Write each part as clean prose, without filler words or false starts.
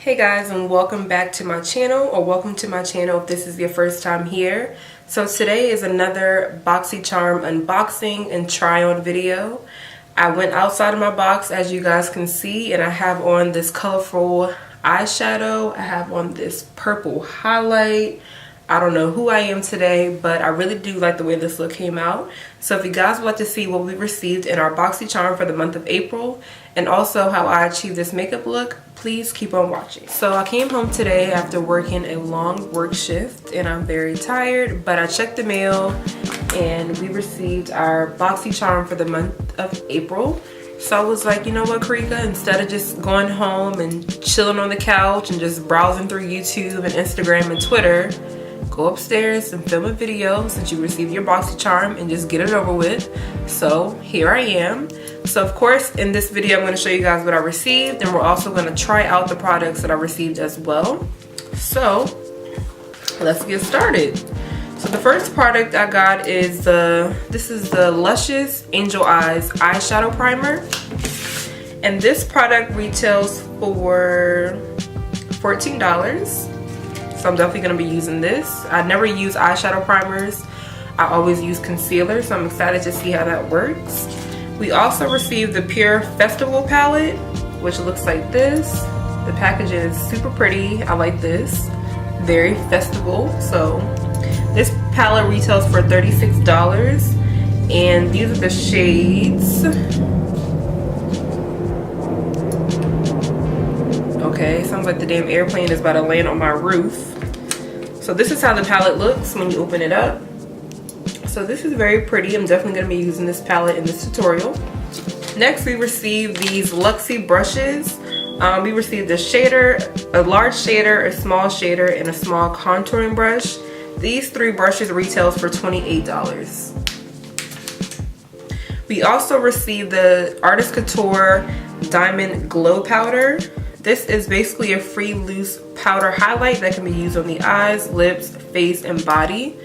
Hey guys, and welcome back to my channel, or welcome to my channel if this is your first time here. So today is another BoxyCharm unboxing and try on video. I went outside of my box, as you guys can see, and I have on this colorful eyeshadow. I have on this purple highlight. I don't know who I am today, but I really do like the way this look came out. So if you guys would like to see what we received in our BoxyCharm for the month of April, and also how I achieved this makeup look, please keep on watching. So I came home today after working a long work shift, and I'm very tired, but I checked the mail and we received our BoxyCharm for the month of April. So I was like, you know what, Karika, instead of just going home and chilling on the couch and just browsing through YouTube and Instagram and Twitter, go upstairs and film a video since you received your BoxyCharm and just get it over with. So here I am. So of course in this video I'm going to show you guys what I received, and we're also going to try out the products that I received as well. So let's get started. So the first product I got is this is the Luscious Angel Eyes eyeshadow primer, and this product retails for $14. So I'm definitely going to be using this. I never use eyeshadow primers. I always use concealer, so I'm excited to see how that works. We also received the Pure Festival palette, which looks like this. The packaging is super pretty. I like this. Very festival. So this palette retails for $36, and these are the shades. Okay, sounds like the damn airplane is about to land on my roof. So this is how the palette looks when you open it up. So this is very pretty. I'm definitely going to be using this palette in this tutorial. Next, we received these Luxie brushes. We received a shader, a large shader, a small shader, and a small contouring brush. These three brushes retails for $28. We also received the Artist Couture Diamond Glow Powder. This is basically a free loose powder highlight that can be used on the eyes, lips, face, and body.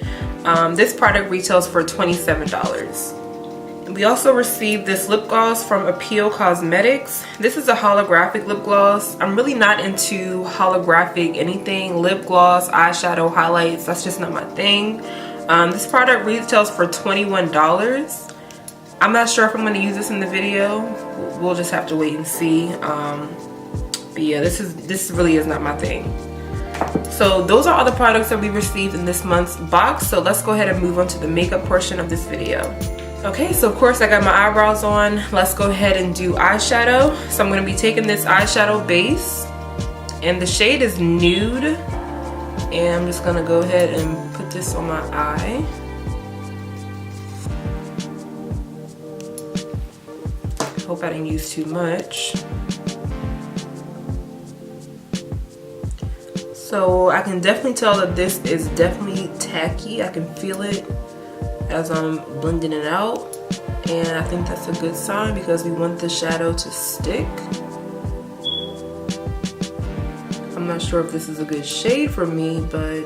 This product retails for $27. We also received this lip gloss from Appeal Cosmetics. This is a holographic lip gloss. I'm really not into holographic anything, lip gloss, eyeshadow, highlights. That's just not my thing. This product retails for $21. I'm not sure if I'm going to use this in the video. We'll just have to wait and see. But yeah, this really is not my thing. So those are all the products that we received in this month's box. So let's go ahead and move on to the makeup portion of this video. Okay, so of course I got my eyebrows on. Let's go ahead and do eyeshadow. So I'm going to be taking this eyeshadow base, and the shade is Nude. And I'm just going to go ahead and put this on my eye. Hope I didn't use too much. So I can definitely tell that this is definitely tacky. I can feel it as I'm blending it out, and I think that's a good sign because we want the shadow to stick. I'm not sure if this is a good shade for me, but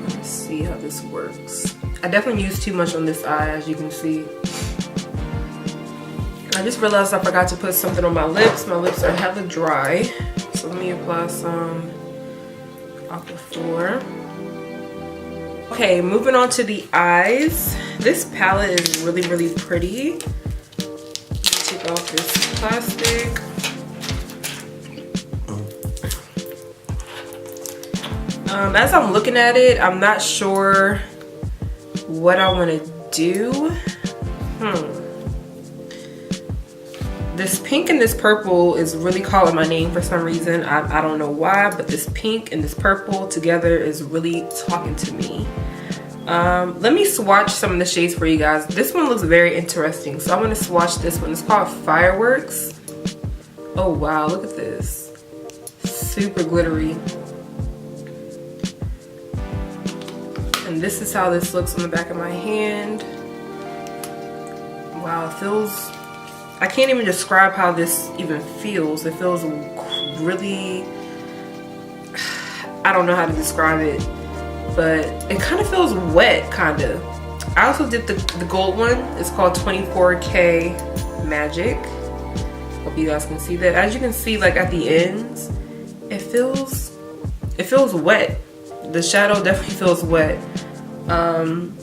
let's see how this works. I definitely used too much on this eye, as you can see. I just realized I forgot to put something on my lips. My lips are hella dry. So let me apply some Aquaphor. Okay, moving on to the eyes. This palette is really, really pretty. Take off this plastic. As I'm looking at it, I'm not sure what I want to do. This pink and this purple is really calling my name for some reason. I don't know why, but this pink and this purple together is really talking to me. Let me swatch some of the shades for you guys. This one looks very interesting, so I'm going to swatch this one. It's called Fireworks. Oh wow, look at this. Super glittery. And this is how this looks on the back of my hand. Wow, it feels... I can't even describe how this even feels. It feels really, I don't know how to describe it, but it kind of feels wet, kind of. I also did the gold one. It's called 24K Magic. Hope you guys can see that. As you can see, like at the ends, it feels wet. The shadow definitely feels wet. I'm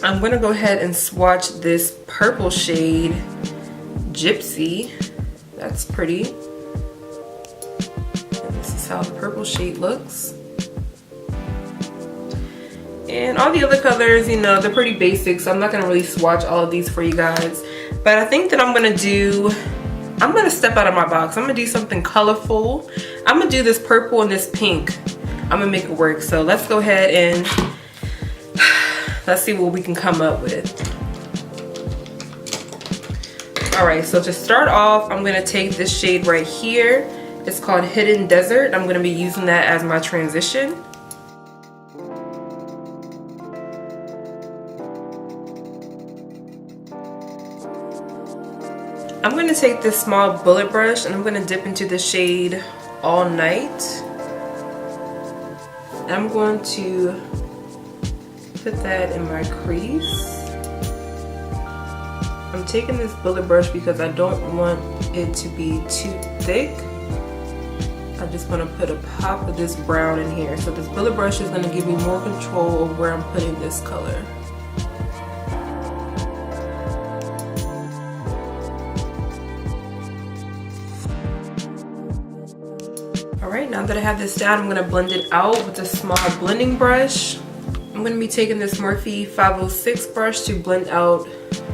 gonna go ahead and swatch this purple shade, Gypsy. That's pretty. And this is how the purple shade looks. And all the other colors, you know, they're pretty basic, so I'm not gonna really swatch all of these for you guys. But I think that I'm gonna step out of my box. I'm gonna do something colorful. I'm gonna do this purple and this pink. I'm gonna make it work. So let's go ahead and let's see what we can come up with. All right, so to start off, I'm gonna take this shade right here. It's called Hidden Desert. I'm gonna be using that as my transition. I'm gonna take this small bullet brush and I'm gonna dip into the shade All Night. And I'm going to put that in my crease. I'm taking this bullet brush because I don't want it to be too thick. I just want to put a pop of this brown in here. So this bullet brush is going to give me more control of where I'm putting this color. Alright, now that I have this down, I'm going to blend it out with a small blending brush. I'm going to be taking this Morphe 506 brush to blend out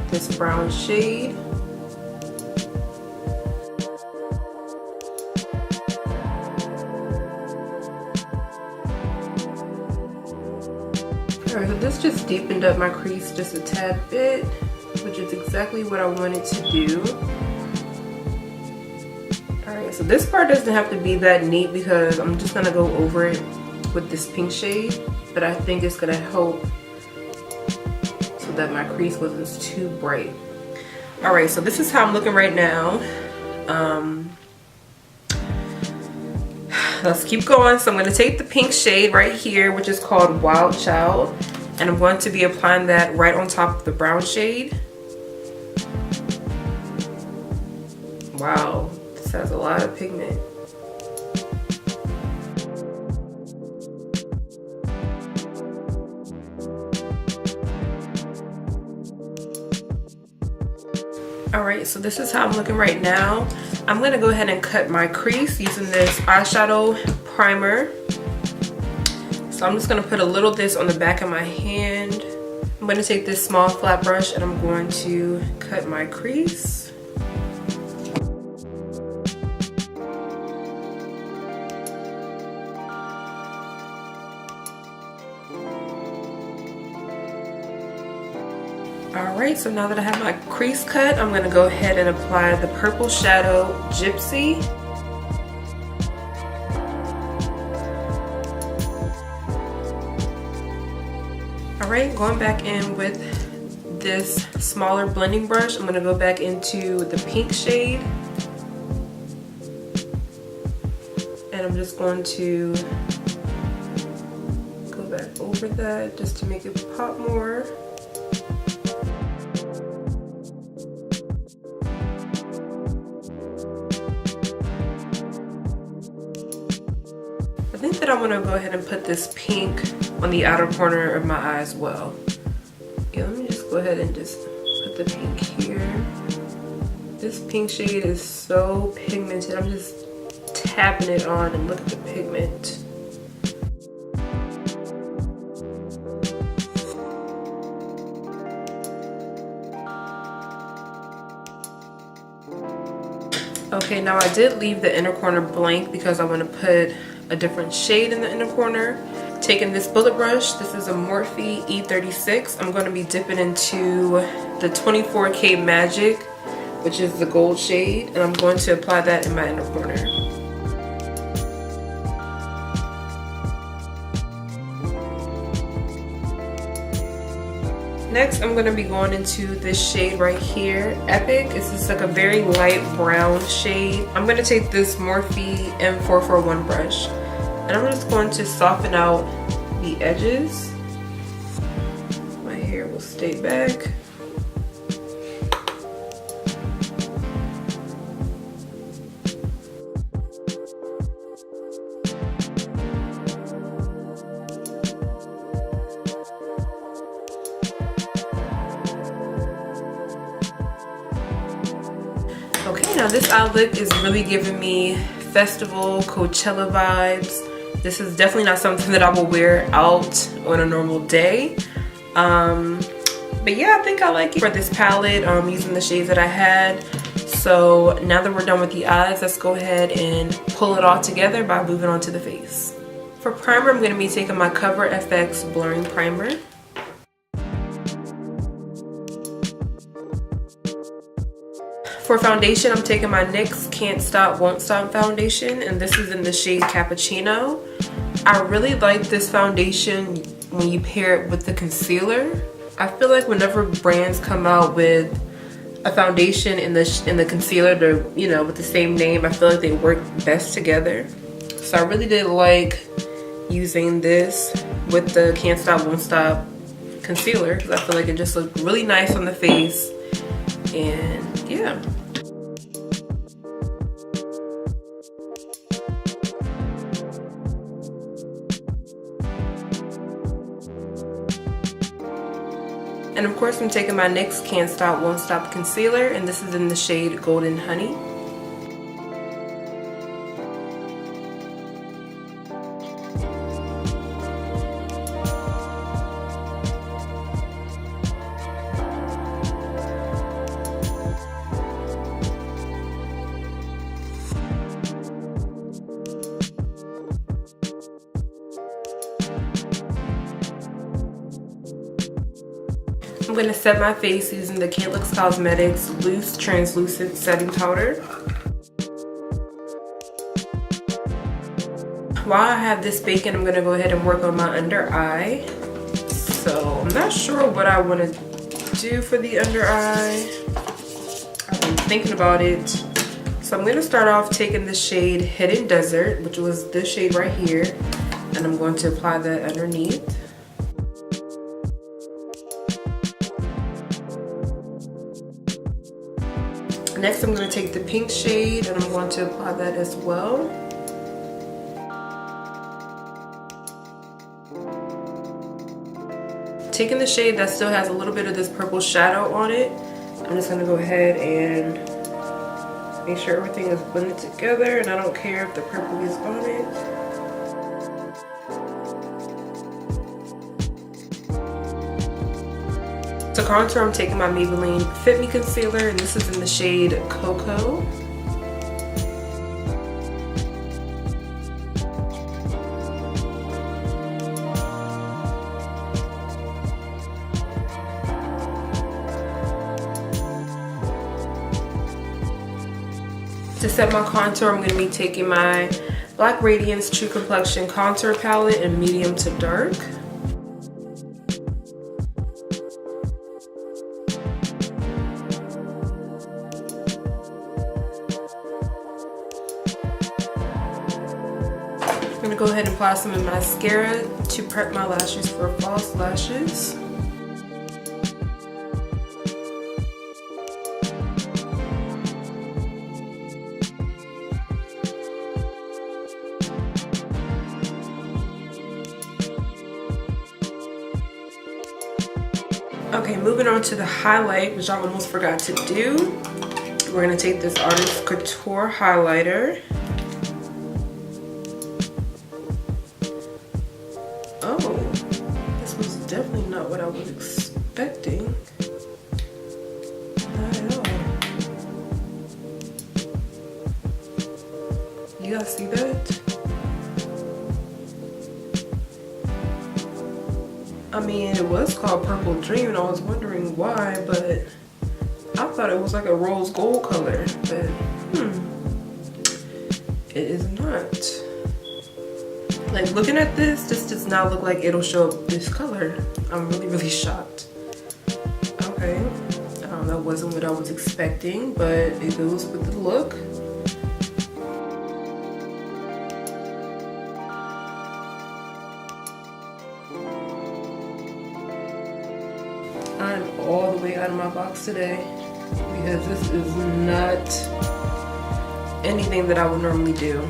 this brown shade. Alright, so this just deepened up my crease just a tad bit, which is exactly what I wanted to do. Alright, so this part doesn't have to be that neat because I'm just going to go over it with this pink shade, but I think it's going to help so that my crease wasn't too bright. Alright, so this is how I'm looking right now. Let's keep going. So I'm going to take the pink shade right here, which is called Wild Child, and I'm going to be applying that right on top of the brown shade. Wow, this has a lot of pigment. Alright, so this is how I'm looking right now. I'm going to go ahead and cut my crease using this eyeshadow primer. So I'm just going to put a little of this on the back of my hand. I'm going to take this small flat brush and I'm going to cut my crease. Alright, so now that I have my crease cut, I'm going to go ahead and apply the purple shadow Gypsy. Alright, going back in with this smaller blending brush, I'm going to go back into the pink shade. And I'm just going to go back over that just to make it pop more. I think that I want to go ahead and put this pink on the outer corner of my eye as well. Yeah, let me just go ahead and just put the pink here. This pink shade is so pigmented. I'm just tapping it on and look at the pigment. Okay, now I did leave the inner corner blank because I want to put a different shade in the inner corner. Taking this bullet brush, this is a Morphe E36. I'm going to be dipping into the 24K Magic, which is the gold shade, and I'm going to apply that in my inner corner. Next, I'm going to be going into this shade right here, Epic. This is like a very light brown shade. I'm going to take this Morphe M441 brush, and I'm just going to soften out the edges. My hair will stay back. yeah, this eye look is really giving me festival Coachella vibes. This is definitely not something that I will wear out on a normal day. But yeah, I think I like it for this palette, using the shades that I had. So now that we're done with the eyes, let's go ahead and pull it all together by moving on to the face. For primer, I'm going to be taking my Cover FX Blurring Primer. For foundation, I'm taking my NYX Can't Stop Won't Stop foundation, and this is in the shade Cappuccino. I really like this foundation when you pair it with the concealer. I feel like whenever brands come out with a foundation in the concealer, with the same name, I feel like they work best together. So I really did like using this with the Can't Stop Won't Stop concealer because I feel like it just looked really nice on the face, and yeah. And of course, I'm taking my NYX Can't Stop Won't Stop concealer, and this is in the shade Golden Honey. I'm going to set my face using the Katelux Cosmetics Loose Translucent Setting Powder. While I have this baking, I'm going to go ahead and work on my under eye. So I'm not sure what I want to do for the under eye. I've been thinking about it. So I'm going to start off taking the shade Hidden Desert, which was this shade right here, and I'm going to apply that underneath. Next, I'm going to take the pink shade and I'm going to apply that as well. Taking the shade that still has a little bit of this purple shadow on it, I'm just going to go ahead and make sure everything is blended together, and I don't care if the purple is on it. To contour, I'm taking my Maybelline Fit Me Concealer, and this is in the shade Cocoa. To set my contour, I'm going to be taking my Black Radiance True Complexion Contour Palette in medium to dark. I'm going to go ahead and apply some mascara to prep my lashes for false lashes. Okay, moving on to the highlight, which I almost forgot to do. We're going to take this Artist Couture highlighter. Oh, this was definitely not what I was expecting. Not at all. You guys see that? I mean, it was called Purple Dream, and I was wondering why, but I thought it was like a rose gold color, but it is not. Like, looking at this does not look like it'll show up this color. I'm really shocked. Okay, that wasn't what I was expecting, but it goes with the look. I'm all the way out of my box today because this is not anything that I would normally do.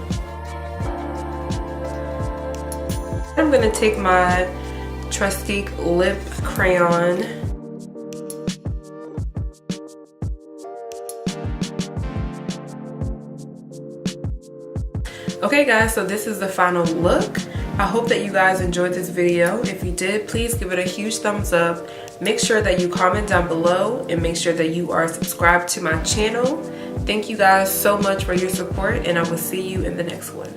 I'm going to take my Trustique lip crayon Okay guys, so this is the final look. I hope that you guys enjoyed this video. If you did, please give it a huge thumbs up. Make sure that you comment down below and make sure that you are subscribed to my channel. Thank you guys so much for your support, and I will see you in the next one.